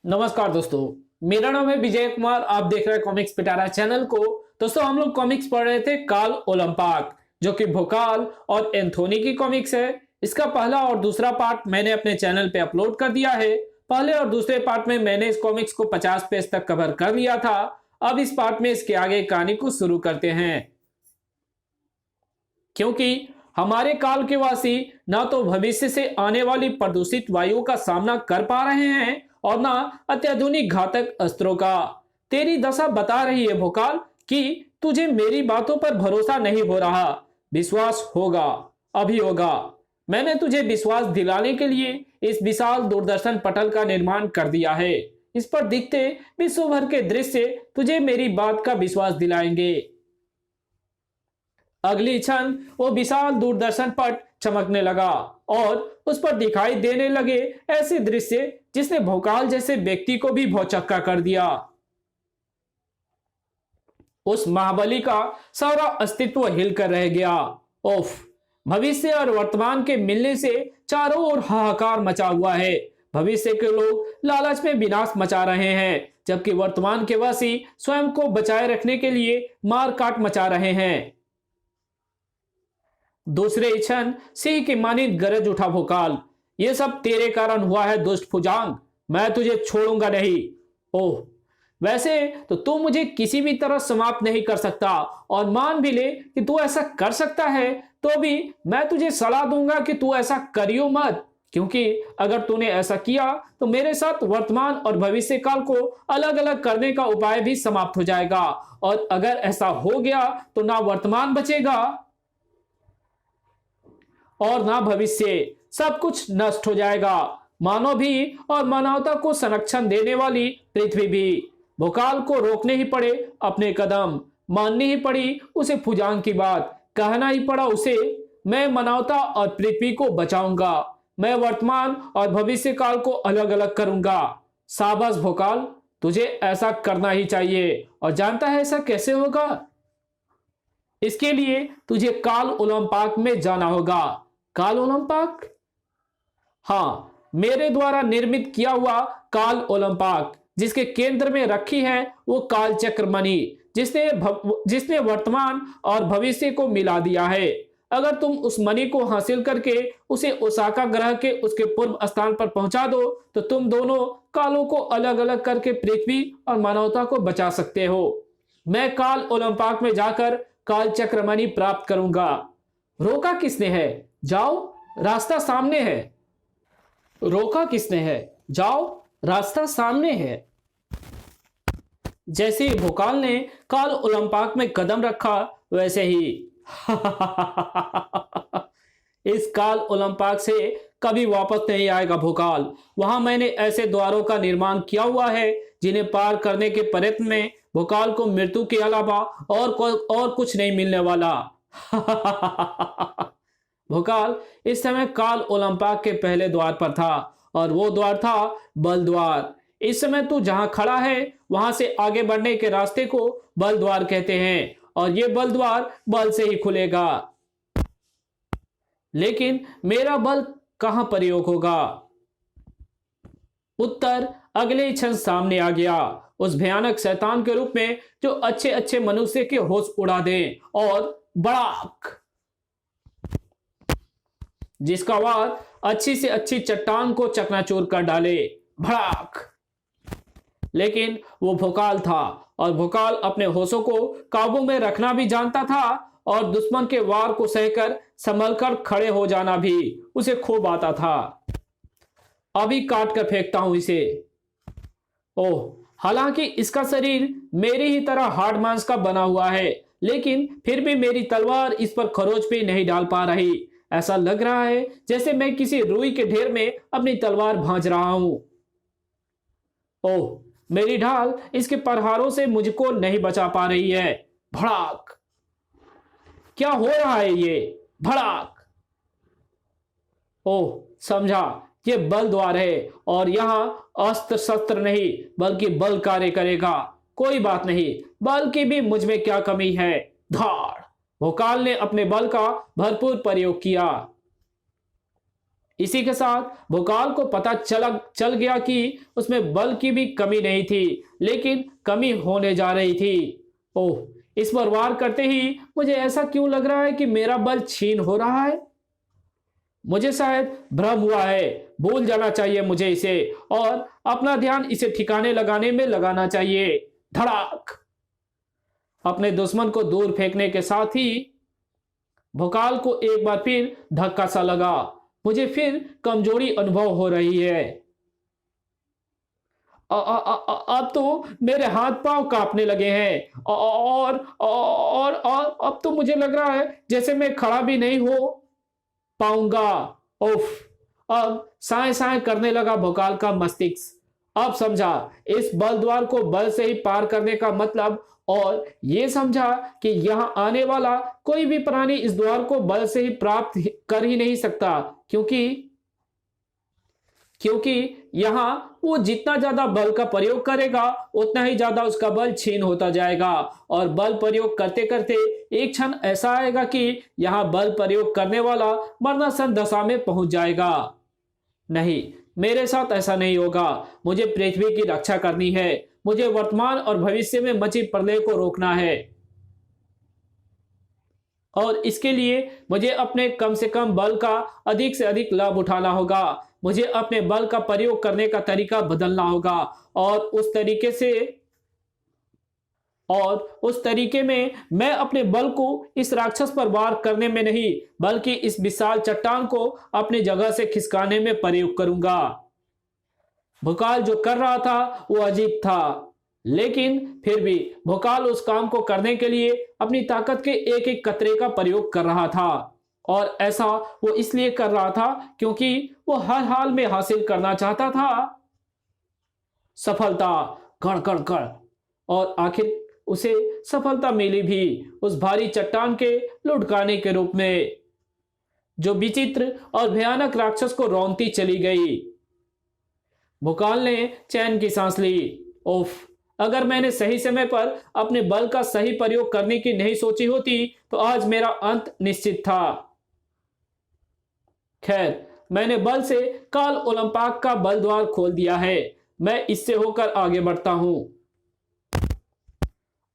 नमस्कार दोस्तों। मेरा नाम है विजय कुमार। आप देख रहे हैं कॉमिक्स पिटारा चैनल को। दोस्तों, हम लोग कॉमिक्स पढ़ रहे थे कार्ल ओलंपाक, जो कि भोकाल और एंथोनी की कॉमिक्स है। इसका पहला और दूसरा पार्ट मैंने अपने चैनल पे अपलोड कर दिया है। पहले और दूसरे पार्ट में मैंने इस कॉमिक्स को 50 पेज तक कवर कर लिया था। अब इस पार्ट में इसके आगे कहानी को शुरू करते हैं, क्योंकि हमारे काल के वासी ना तो भविष्य से आने वाली प्रदूषित वायु का सामना कर पा रहे हैं और ना अत्याधुनिक घातक अस्त्रों का। तेरी दशा बता रही है भोकाल कि तुझे मेरी बातों पर भरोसा नहीं हो रहा। विश्वास होगा, अभी होगा। मैंने तुझे विश्वास दिलाने के लिए इस विशाल दूरदर्शन पटल का निर्माण कर दिया है। इस पर दिखते विश्व भर के दृश्य तुझे मेरी बात का विश्वास दिलाएंगे। अगली क्षण वो विशाल दूरदर्शन पट चमकने लगा और उस पर दिखाई देने लगे ऐसे दृश्य जिसने भोकाल जैसे व्यक्ति को भी भौचक्का कर दिया। उस महाबली का सारा अस्तित्व हिलकर रह गया। ओफ! भविष्य और वर्तमान के मिलने से चारों ओर हाहाकार मचा हुआ है। भविष्य के लोग लालच में विनाश मचा रहे हैं, जबकि वर्तमान के वासी स्वयं को बचाए रखने के लिए मार काट मचा रहे हैं। दूसरे क्षण सिंह की मानित गरज उठा भोकाल। ये सब तेरे कारण हुआ है दुष्ट भुजांग। मैं तुझे छोड़ूंगा नहीं। ओह, वैसे तो तू मुझे किसी भी तरह समाप्त नहीं कर सकता, और मान भी ले कि तू ऐसा कर सकता है तो भी मैं तुझे सलाह दूंगा कि तू ऐसा करियो मत, क्योंकि अगर तूने ऐसा किया तो मेरे साथ वर्तमान और भविष्य काल को अलग अलग करने का उपाय भी समाप्त हो जाएगा, और अगर ऐसा हो गया तो ना वर्तमान बचेगा और ना भविष्य। सब कुछ नष्ट हो जाएगा, मानव भी और मानवता को संरक्षण देने वाली पृथ्वी भी। भोकाल को रोकने ही पड़े अपने कदम, माननी ही पड़ी उसे फुजांग की बात, कहना ही पड़ा उसे, मैं मानवता और पृथ्वी को बचाऊंगा। मैं वर्तमान और भविष्य काल को अलग अलग करूंगा। शाबाश भोकाल, तुझे ऐसा करना ही चाहिए। और जानता है ऐसा कैसे होगा? इसके लिए तुझे काल ओलंपाक में जाना होगा। काल ओलंपाक? हाँ, मेरे द्वारा निर्मित किया हुआ काल ओलंपाक, जिसके केंद्र में रखी है वो काल चक्र मणि, जिसने वर्तमान और भविष्य को मिला दिया है। अगर तुम उस मणि को हासिल करके उसे ओसाका ग्रह के उसके पूर्व स्थान पर पहुंचा दो तो तुम दोनों कालों को अलग अलग करके पृथ्वी और मानवता को बचा सकते हो। मैं काल ओलंपाक में जाकर काल चक्र मणि प्राप्त करूंगा। रोका किसने है? जाओ, रास्ता सामने है। रोका किसने है? जाओ, रास्ता सामने है। जैसे ही भोकाल ने काल ओलंपाक में कदम रखा, वैसे ही इस काल ओलंपाक से कभी वापस नहीं आएगा भोकाल। वहां मैंने ऐसे द्वारों का निर्माण किया हुआ है जिन्हें पार करने के प्रयत्न में भोकाल को मृत्यु के अलावा और कुछ नहीं मिलने वाला। भोकाल इस समय काल ओलंपाक के पहले द्वार पर था, और वो द्वार था बल द्वार। इस समय तू जहां खड़ा है वहां से आगे बढ़ने के रास्ते को बल द्वार कहते हैं, और ये बल द्वार बल से ही खुलेगा। लेकिन मेरा बल कहां प्रयोग होगा? उत्तर अगले क्षण सामने आ गया, उस भयानक शैतान के रूप में जो अच्छे अच्छे मनुष्य के होश उड़ा दे, और बड़ाक, जिसका वार अच्छी से अच्छी चट्टान को चकनाचूर कर डाले। भड़ाक! लेकिन वो भोकाल था, और भोकाल अपने होशों को काबू में रखना भी जानता था, और दुश्मन के वार को सहकर संभलकर खड़े हो जाना भी उसे खूब आता था। अभी काट कर फेंकता हूं इसे। ओह, हालांकि इसका शरीर मेरी ही तरह हार्ड मांस का बना हुआ है, लेकिन फिर भी मेरी तलवार इस पर खरोच भी नहीं डाल पा रही। ऐसा लग रहा है जैसे मैं किसी रुई के ढेर में अपनी तलवार भांज रहा हूं। ओह, मेरी ढाल इसके प्रहारों से मुझको नहीं बचा पा रही है। भड़ाक! क्या हो रहा है ये? भड़ाक! ओह, समझा, ये बल द्वार है, और यहां अस्त्र शस्त्र नहीं बल्कि बल कार्य करेगा। कोई बात नहीं, बल की भी मुझ में क्या कमी है। धाड़! भोकाल ने अपने बल का भरपूर प्रयोग किया। इसी के साथ भोकाल को पता चल गया कि उसमें बल की भी कमी नहीं थी, लेकिन कमी होने जा रही थी। ओह, इस पर वार करते ही मुझे ऐसा क्यों लग रहा है कि मेरा बल छीन हो रहा है? मुझे शायद भ्रम हुआ है। भूल जाना चाहिए मुझे इसे और अपना ध्यान इसे ठिकाने लगाने में लगाना चाहिए। धड़ाक! अपने दुश्मन को दूर फेंकने के साथ ही भोकाल को एक बार फिर धक्का सा लगा। मुझे फिर कमजोरी अनुभव हो रही है। अब तो मेरे हाथ पांव कांपने लगे हैं और अब तो मुझे लग रहा है जैसे मैं खड़ा भी नहीं हो पाऊंगा। उफ! अब साए साए करने लगा भोकाल का मस्तिष्क। अब समझा इस बल द्वार को बल से ही पार करने का मतलब, और यह समझा कि यहां आने वाला कोई भी प्राणी इस द्वार को बल से ही प्राप्त कर ही नहीं सकता, क्योंकि यहां वो जितना ज्यादा बल का प्रयोग करेगा उतना ही ज्यादा उसका बल छीन होता जाएगा, और बल प्रयोग करते करते एक क्षण ऐसा आएगा कि यहां बल प्रयोग करने वाला मरणासन दशा में पहुंच जाएगा। नहीं, मेरे साथ ऐसा नहीं होगा। मुझे पृथ्वी की रक्षा करनी है। मुझे वर्तमान और भविष्य में मची प्रलय को रोकना है, और इसके लिए मुझे अपने कम से कम बल का अधिक से अधिक लाभ उठाना होगा। मुझे अपने बल का प्रयोग करने का तरीका बदलना होगा, और उस तरीके में मैं अपने बल को इस राक्षस पर वार करने में नहीं, बल्कि इस विशाल चट्टान को अपनी जगह से खिसकाने में प्रयोग करूंगा। भोकाल जो कर रहा था वो अजीब था, लेकिन फिर भी भोकाल उस काम को करने के लिए अपनी ताकत के एक एक कतरे का प्रयोग कर रहा था, और ऐसा वो इसलिए कर रहा था क्योंकि वो हर हाल में हासिल करना चाहता था सफलता। कड़ कड़ कड़, और आखिर उसे सफलता मिली भी, उस भारी चट्टान के लुढ़काने के रूप में, जो विचित्र और भयानक राक्षस को रौंदती चली गई। भोकाल ने चैन की सांस ली। उफ! अगर मैंने सही समय पर अपने बल का सही प्रयोग करने की नहीं सोची होती तो आज मेरा अंत निश्चित था। खैर, मैंने बल से काल ओलंपाक का बल द्वार खोल दिया है। मैं इससे होकर आगे बढ़ता हूं,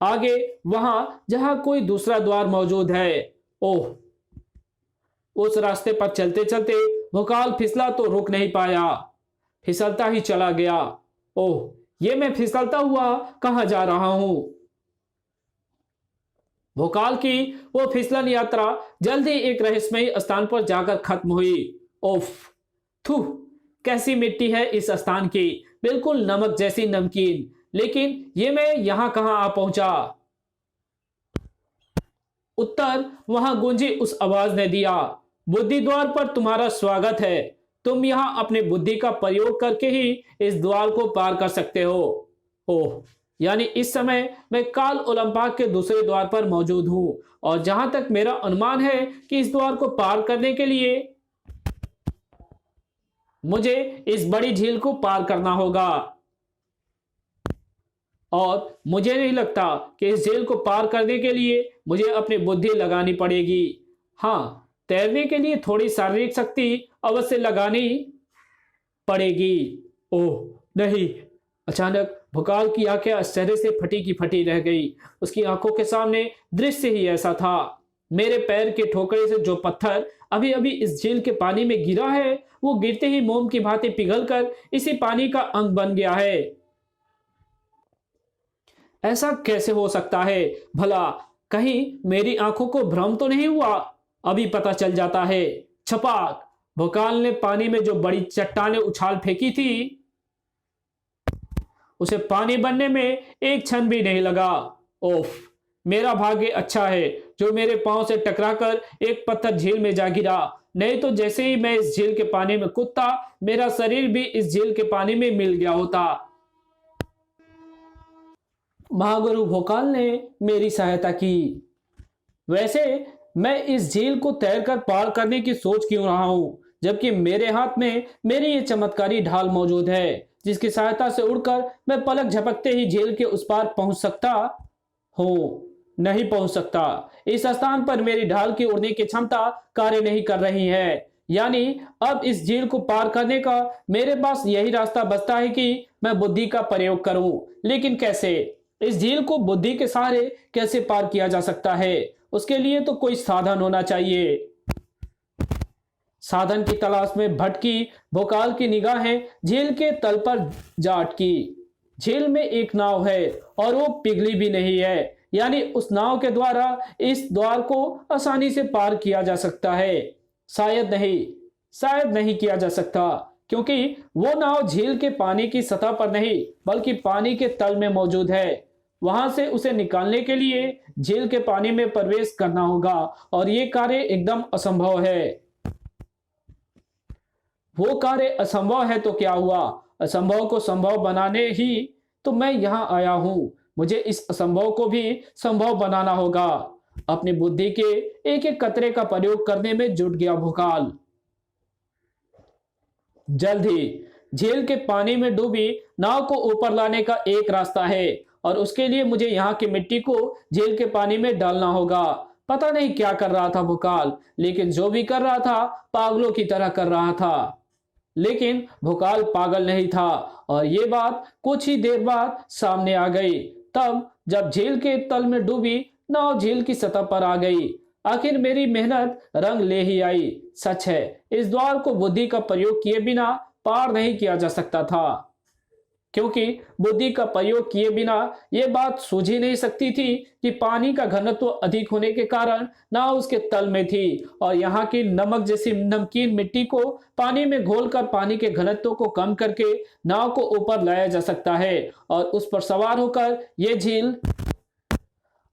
आगे वहां जहां कोई दूसरा द्वार मौजूद है। ओह! उस रास्ते पर चलते चलते भोकाल फिसला तो रुक नहीं पाया, फिसलता ही चला गया। ओह! ये मैं फिसलता हुआ कहां जा रहा हूं? भोकाल की वो फिसलन यात्रा जल्द ही एक रहस्यमयी स्थान पर जाकर खत्म हुई। ओफ! थू! कैसी मिट्टी है इस स्थान की, बिल्कुल नमक जैसी नमकीन। लेकिन ये मैं यहां कहां आ पहुंचा? उत्तर वहां गूंजी उस आवाज ने दिया, बुद्धि द्वार पर तुम्हारा स्वागत है। तुम यहां अपने बुद्धि का प्रयोग करके ही इस द्वार को पार कर सकते हो। ओह! यानी इस समय मैं काल ओलंपाक के दूसरे द्वार पर मौजूद हूं, और जहां तक मेरा अनुमान है कि इस द्वार को पार करने के लिए मुझे इस बड़ी झील को पार करना होगा, और मुझे नहीं लगता कि इस झील को पार करने के लिए मुझे अपनी बुद्धि लगानी पड़ेगी। हाँ, तैरने के लिए थोड़ी शारीरिक शक्ति अवश्य लगानी पड़ेगी। ओह नहीं! अचानक भोकाल की आंखें आश्चर्य से फटी की फटी रह गई। उसकी आंखों के सामने दृश्य ही ऐसा था। मेरे पैर के ठोकरे से जो पत्थर अभी अभी इस झील के पानी में गिरा है, वो गिरते ही मोम की भांति पिघलकर इसी पानी का अंग बन गया है। ऐसा कैसे हो सकता है भला? कहीं मेरी आंखों को भ्रम तो नहीं हुआ? अभी पता चल जाता है। छपाक! भोकाल ने पानी में जो बड़ी चट्टानें उछाल फेंकी थी, उसे पानी बनने में एक क्षण भी नहीं लगा। ओफ! मेरा भाग्य अच्छा है जो मेरे पांव से टकराकर एक पत्थर झील में जा गिरा, नहीं तो जैसे ही मैं इस झील के पानी में कूदता, मेरा शरीर भी इस झील के पानी में मिल गया होता। महागुरु भोकाल ने मेरी सहायता की। वैसे मैं इस झील को तैरकर पार करने की सोच क्यों रहा हूं, जबकि मेरे हाथ में मेरी ये चमत्कारी ढाल मौजूद है, जिसकी सहायता से उड़कर मैं पलक झपकते ही झील के उस पार पहुंच सकता हूं। नहीं पहुंच सकता। इस स्थान पर मेरी ढाल की उड़ने की क्षमता कार्य नहीं कर रही है, यानी अब इस झील को पार करने का मेरे पास यही रास्ता बचता है कि मैं बुद्धि का प्रयोग करूं। लेकिन कैसे? इस झील को बुद्धि के सहारे कैसे पार किया जा सकता है? उसके लिए तो कोई साधन होना चाहिए। साधन की तलाश में भटकी भोकाल की निगाहें झील के तल पर जा अटकी। झील में एक नाव है और वो पिघली भी नहीं है, यानी उस नाव के द्वारा इस द्वार को आसानी से पार किया जा सकता है। शायद नहीं किया जा सकता, क्योंकि वो नाव झील के पानी की सतह पर नहीं बल्कि पानी के तल में मौजूद है। वहां से उसे निकालने के लिए झील के पानी में प्रवेश करना होगा और ये कार्य एकदम असंभव है। वो कार्य असंभव है तो क्या हुआ? असंभव को संभव बनाने ही तो मैं यहां आया हूं। मुझे इस असंभव को भी संभव बनाना होगा। अपनी बुद्धि के एक एक कतरे का प्रयोग करने में जुट गया भोकाल। जल्द ही झील के पानी में डूबी नाव को ऊपर लाने का एक रास्ता है और उसके लिए मुझे यहाँ की मिट्टी को झील के पानी में डालना होगा। पता नहीं क्या कर रहा था भोकाल, लेकिन जो भी कर रहा था पागलों की तरह कर रहा था। लेकिन भोकाल पागल नहीं था और ये बात कुछ ही देर बाद सामने आ गई, तब जब झील के तल में डूबी नाव झील की सतह पर आ गई। आखिर मेरी मेहनत रंग ले ही आई। सच है, इस द्वार को बुद्धि का प्रयोग किए बिना पार नहीं किया जा सकता था, क्योंकि बुद्धि का प्रयोग किए बिना यह बात सूझ ही नहीं सकती थी कि पानी का घनत्व अधिक होने के कारण नाव उसके तल में थी और यहाँ की नमक जैसी नमकीन मिट्टी को पानी में घोलकर पानी के घनत्व को कम करके नाव को ऊपर लाया जा सकता है और उस पर सवार होकर यह झील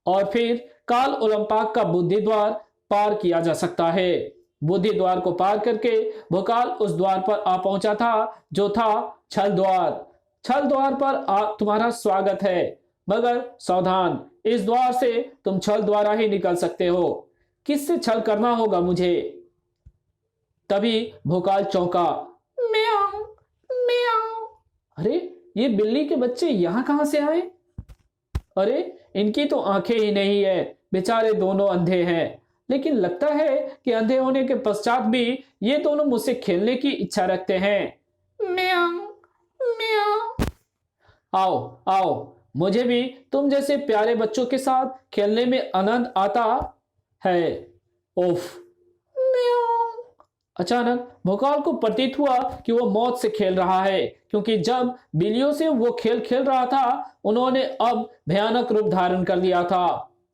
और फिर काल ओलंपाक का बुद्धि द्वार पार किया जा सकता है। बुद्धि द्वार को पार करके भोकाल उस द्वार पर आ पहुंचा था जो था छल द्वार। छल द्वार पर तुम्हारा स्वागत है, मगर सावधान, इस द्वार से तुम छल द्वारा ही निकल सकते हो। किससे छल करना होगा मुझे? तभी भोकाल चौंका। म्याऊं, म्याऊं। अरे, ये बिल्ली के बच्चे यहां कहां से आए? अरे, इनकी तो आंखें ही नहीं है, बेचारे दोनों अंधे हैं। लेकिन लगता है कि अंधे होने के पश्चात भी ये दोनों मुझसे खेलने की इच्छा रखते हैं। म्याऊं, म्याऊं। आओ आओ, मुझे भी तुम जैसे प्यारे बच्चों के साथ खेलने में आनंद आता है। ओफ। म्याऊं। अचानक भोकाल को प्रतीत हुआ कि वो मौत से खेल रहा है, क्योंकि जब बिल्लियों से वो खेल खेल रहा था उन्होंने अब भयानक रूप धारण कर लिया था।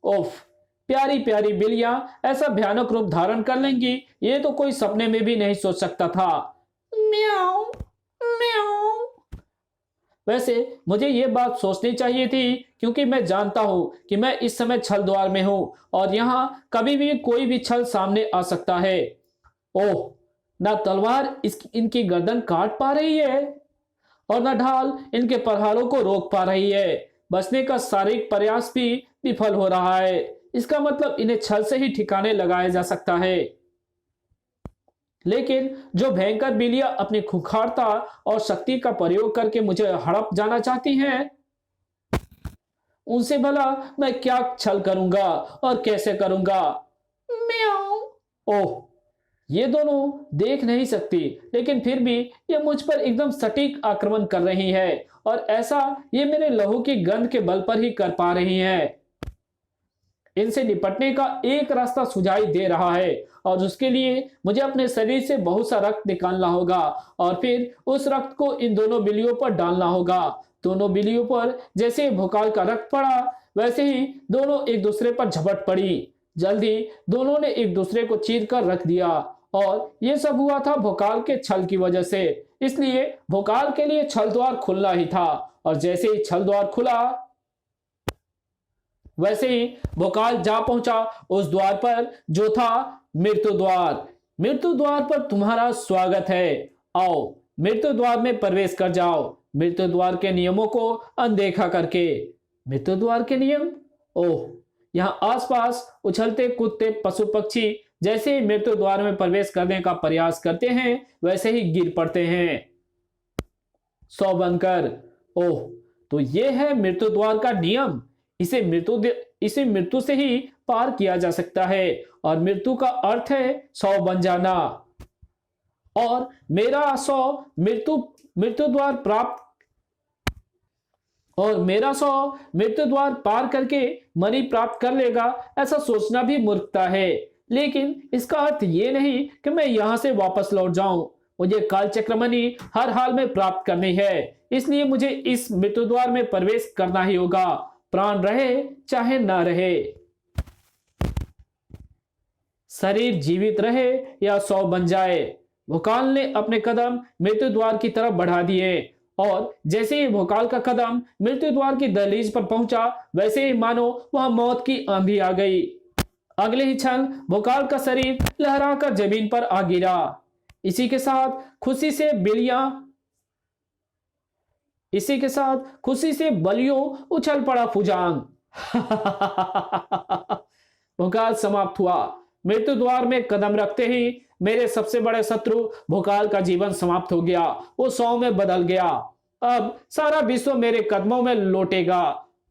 ओफ, प्यारी प्यारी बिल्लियां ऐसा भयानक रूप धारण कर लेंगी, ये तो कोई सपने में भी नहीं सोच सकता था। म्याऊं, म्याऊं। वैसे मुझे ये बात सोचनी चाहिए थी, क्योंकि मैं जानता हूं कि मैं इस समय छल द्वार में हूं और यहां कभी भी कोई भी छल सामने आ सकता है। ओह, ना तलवार इनकी गर्दन काट पा रही है और ना ढाल इनके प्रहारों को रोक पा रही है। बचने का शारीरिक प्रयास भी विफल हो रहा है। इसका मतलब इन्हें छल से ही ठिकाने लगाया जा सकता है। लेकिन जो भयंकर बिल्लियां अपनी खुंखारता और शक्ति का प्रयोग करके मुझे हड़प जाना चाहती हैं, उनसे भला मैं क्या छल करूंगा और कैसे करूंगा? म्याऊं। ओह, ये दोनों देख नहीं सकती, लेकिन फिर भी ये मुझ पर एकदम सटीक आक्रमण कर रही है और ऐसा ये मेरे लहू की गंध के बल पर ही कर पा रही हैं। इनसे निपटने का एक रास्ता सुझाई दे रहा है और उसके लिए मुझे अपने शरीर से बहुत सा रक्त निकालना होगा और फिर उस रक्त को इन दोनों बिल्लियों पर डालना होगा। दोनों बिल्लियों पर जैसे भोकाल का रक्त पड़ा, वैसे ही दोनों एक दूसरे पर झपट पड़ी। जल्दी दोनों ने एक दूसरे को चीर कर रख दिया और यह सब हुआ था भोकाल के छल की वजह से। इसलिए भोकाल के लिए छल द्वार खुलना ही था और जैसे ही छल द्वार खुला, वैसे ही भोकाल जा पहुंचा उस द्वार पर जो था मृत्यु द्वार। मृत्यु द्वार पर तुम्हारा स्वागत है। आओ, मृत्यु द्वार में प्रवेश कर जाओ, मृत्यु द्वार के नियमों को अनदेखा करके। मृत्यु द्वार के नियम? ओह, यहाँ आसपास उछलते कूदते पशु पक्षी जैसे ही मृत्यु द्वार में प्रवेश करने का प्रयास करते हैं वैसे ही गिर पड़ते हैं सौ बनकर। ओह, तो ये है मृत्यु द्वार का नियम। इसे मृत्यु से ही पार किया जा सकता है और मृत्यु का अर्थ है 100 बन जाना। और मेरा सौ मृत्यु मृत्यु द्वार प्राप्त और मेरा सौ मृत्यु द्वार पार करके मणि प्राप्त कर लेगा, ऐसा सोचना भी मूर्खता है। लेकिन इसका अर्थ ये नहीं कि मैं यहां से वापस लौट जाऊं। मुझे कालचक्र मणि हर हाल में प्राप्त करनी है, इसलिए मुझे इस मृत्यु द्वार में प्रवेश करना ही होगा, प्राण रहे चाहे ना रहे। शरीर जीवित रहे या सौ बन जाए, भोकाल ने अपने कदम मृत्यु द्वार की तरफ बढ़ा दिए और जैसे ही भोकाल का कदम मृत्यु द्वार की दहलीज पर पहुंचा, वैसे ही मानो वहां मौत की आंधी आ गई। अगले ही क्षण भोकाल का शरीर लहराकर जमीन पर आ गिरा। इसी के साथ खुशी से बलियों उछल पड़ा फुजांग। भोकाल समाप्त हुआ। मृत्यु द्वार में कदम रखते ही मेरे सबसे बड़े शत्रु भोकाल का जीवन समाप्त हो गया। वो 100 में बदल गया। अब सारा विश्व मेरे कदमों में लौटेगा।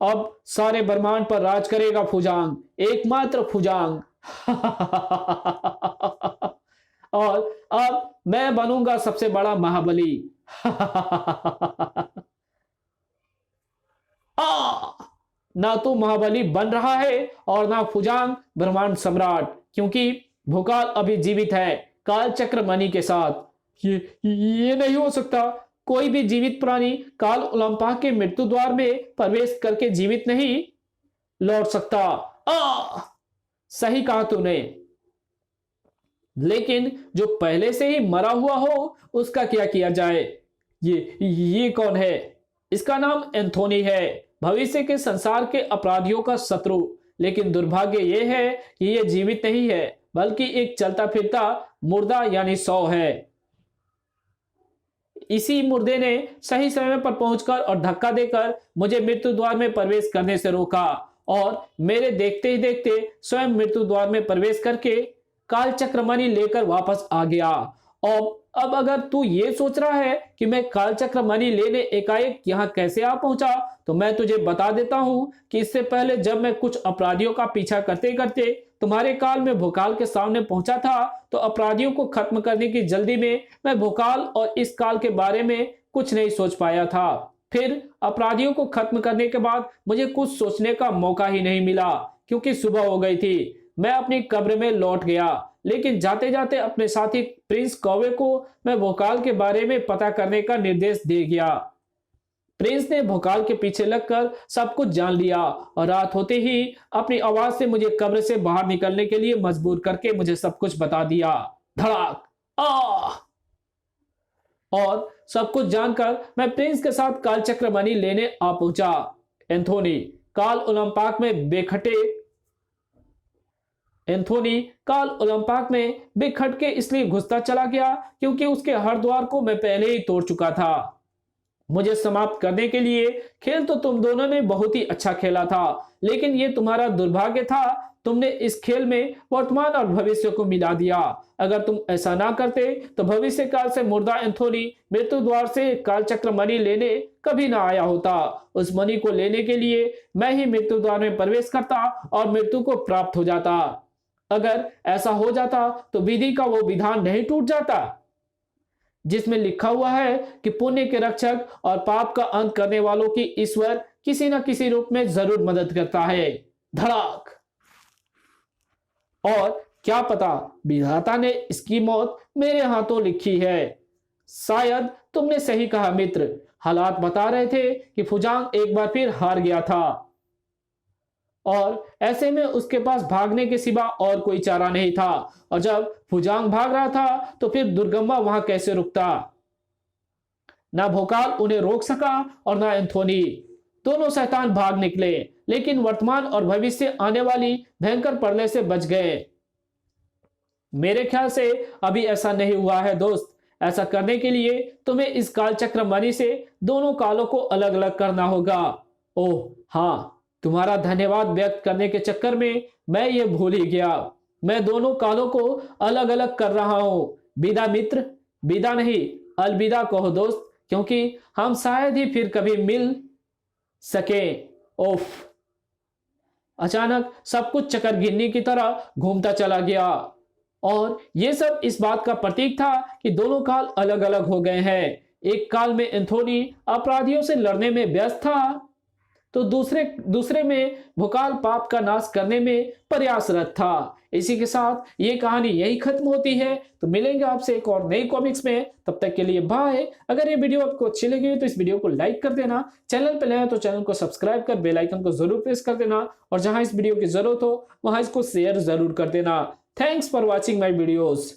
अब सारे ब्रह्मांड पर राज करेगा फुजांग, एकमात्र फुजांग। और अब मैं बनूंगा सबसे बड़ा महाबली। ना तो महाबली बन रहा है और ना फुजांग ब्रह्मांड सम्राट, क्योंकि भोकाल अभी जीवित है काल चक्र मणि के साथ। ये नहीं हो सकता। कोई भी जीवित प्राणी काल ओलंपा के मृत्यु द्वार में प्रवेश करके जीवित नहीं लौट सकता। सही कहा तूने। लेकिन जो पहले से ही मरा हुआ हो उसका क्या किया जाए? ये कौन है? इसका नाम एंथोनी है, भविष्य के संसार के अपराधियों का शत्रु। लेकिन दुर्भाग्य यह है कि यह जीवित नहीं है, बल्कि एक चलता फिरता मुर्दा यानी 100 है। इसी मुर्दे ने सही समय पर पहुंचकर और धक्का देकर मुझे मृत्यु द्वार में प्रवेश करने से रोका और मेरे देखते ही देखते स्वयं मृत्यु द्वार में प्रवेश करके कालचक्र मणि लेकर वापस आ गया। और अब अगर तू ये सोच रहा है कि मैं कालचक्र मणि लेने एकाएक यहाँ कैसे आ पहुंचा, तो मैं तुझे बता देता हूं कि इससे पहले जब मैं कुछ अपराधियों का पीछा करते करते तुम्हारे काल में भोकाल के सामने पहुंचा था, तो अपराधियों को खत्म करने की जल्दी में मैं भोकाल और इस काल के बारे में कुछ नहीं सोच पाया था। फिर अपराधियों को खत्म करने के बाद मुझे कुछ सोचने का मौका ही नहीं मिला, क्योंकि सुबह हो गई थी। मैं अपनी कब्र में लौट गया, लेकिन जाते जाते अपने साथी प्रिंस कौवे को मैं भोकाल के बारे में पता करने का निर्देश दे गया। प्रिंस ने भोकाल के पीछे लगकर सब कुछ जान लिया और रात होते ही अपनी आवाज से मुझे कब्र से बाहर निकलने के लिए मजबूर करके मुझे सब कुछ बता दिया। धड़ाक और सब कुछ जानकर मैं प्रिंस के साथ कालचक्र मणि लेने आ पहुंचा। एंथोनी काल ओलंपाक में बेखटके इसलिए घुसता चला गया क्योंकि उसके हर द्वार को मैं पहले ही तोड़ चुका था। मुझे समाप्त करने के लिए खेल तो तुम दोनों ने बहुत ही अच्छा खेला था, लेकिन ये तुम्हारा दुर्भाग्य था। तुमने इस खेल में वर्तमान और भविष्य को मिला दिया। अगर तुम ऐसा ना करते तो भविष्य काल से मुर्दा एंथोनी मृत्यु द्वार से कालचक्र मणि लेने कभी ना आया होता। उस मणि को लेने के लिए मैं ही मृत्यु द्वार में प्रवेश करता और मृत्यु को प्राप्त हो जाता। अगर ऐसा हो जाता तो विधि का वो विधान नहीं टूट जाता जिसमें लिखा हुआ है कि पुण्य के रक्षक और पाप का अंत करने वालों की ईश्वर किसी न किसी रूप में जरूर मदद करता है। धड़ाक। और क्या पता विधाता ने इसकी मौत मेरे हाथों लिखी है। शायद तुमने सही कहा मित्र। हालात बता रहे थे कि फुजांग एक बार फिर हार गया था और ऐसे में उसके पास भागने के सिवा और कोई चारा नहीं था। और जब फुजांग भाग रहा था तो फिर दुर्गम्मा वहां कैसे रुकता? ना भोकाल उन्हें रोक सका और ना एंथोनी। दोनों शैतान भाग निकले, लेकिन वर्तमान और भविष्य आने वाली भयंकर प्रलय से बच गए। मेरे ख्याल से अभी ऐसा नहीं हुआ है दोस्त। ऐसा करने के लिए तुम्हें इस कालचक्र मणि से दोनों कालों को अलग अलग करना होगा। ओह हाँ, तुम्हारा धन्यवाद व्यक्त करने के चक्कर में मैं ये भूल ही गया। मैं दोनों कालों को अलग अलग कर रहा हूं। विदा मित्र, विदा नहीं अलविदा कहो दोस्त, क्योंकि हम शायद ही फिर कभी मिल सके। ओफ। अचानक सब कुछ चकरगिन्नी की तरह घूमता चला गया। और ये सब इस बात का प्रतीक था कि दोनों काल अलग अलग हो गए हैं। एक काल में एंथोनी अपराधियों से लड़ने में व्यस्त था, तो दूसरे दूसरे में भोकाल पाप का नाश करने में प्रयासरत था। इसी के साथ ये कहानी यही खत्म होती है। तो मिलेंगे आपसे एक और नई कॉमिक्स में, तब तक के लिए बाय। अगर ये वीडियो आपको अच्छी लगी तो इस वीडियो को लाइक कर देना, चैनल पर नए हो तो चैनल को सब्सक्राइब कर बेल आइकन को जरूर प्रेस कर देना, और जहां इस वीडियो की जरूरत हो वहां इसको शेयर जरूर कर देना। Thanks for watching my videos.